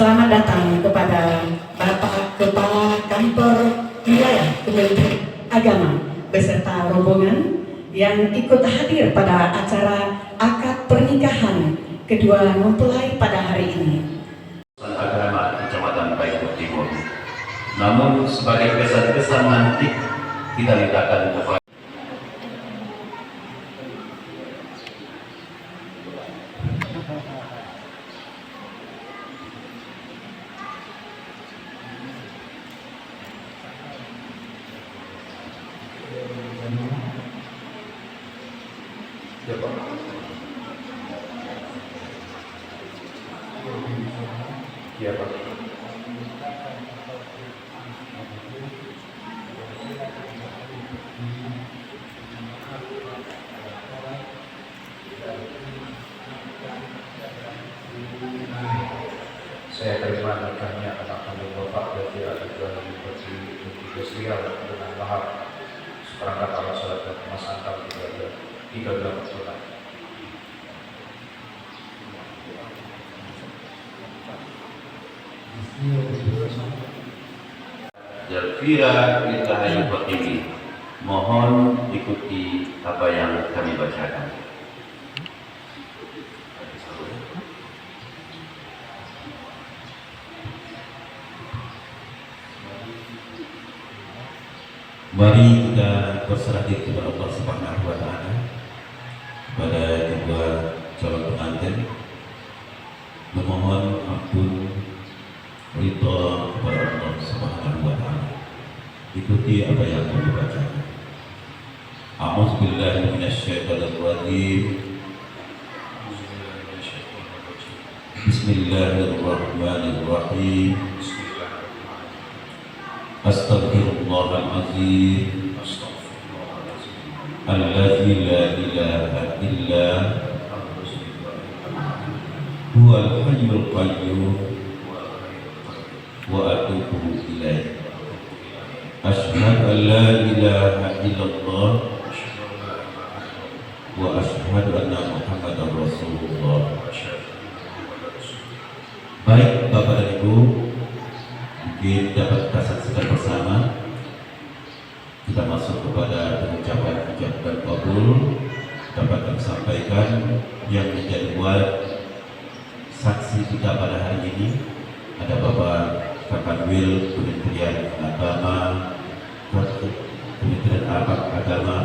Selamat datang kepada Bapak Kepala Kantor Wilayah Kementerian Agama beserta rombongan yang ikut hadir pada acara akad pernikahan kedua mempelai pada hari ini. Agama Kecamatan Baikut Timur. Namun sebagai kesan-kesan nanti kita letakkan kepada ya Pak. Saya terima nikahnya anak kandung Bapak dari Adegan Bupati Industrial dengan mahar seperangkat alat sholat dan emas angkat 3 gram perak. Zafira Ilkahayu Fatimi, mohon ikuti apa yang kami bacakan. Mari kita berserah diri kepada Allah Subhanahu wa Ta'ala, kepada kedua calon pengantin, memohon ampun ridha kepada Allah Subhanahu wa Ta'ala. Ikuti apa yang kami bacakan. A'udzu billahi minasyaitonir rajim. Bismillahirrahmanirrahim. Astaghfirullahaladzim Alladzi la ilaha illa Huwal hayyul qayyum Wa atubu ilaih. Asyhadu an la ilaha illallah Wa asyhadu anna Muhammadar Rasulullah. Baik Bapak dan Ibu, mungkin dapat kita saksikan bersama. Kita masuk kepada pengucapan ijab dan kabul. Dapat kami sampaikan yang menjadi buat saksi kita pada hari ini ada Bapak Kakanwil Kementerian Agama, Kementerian Agama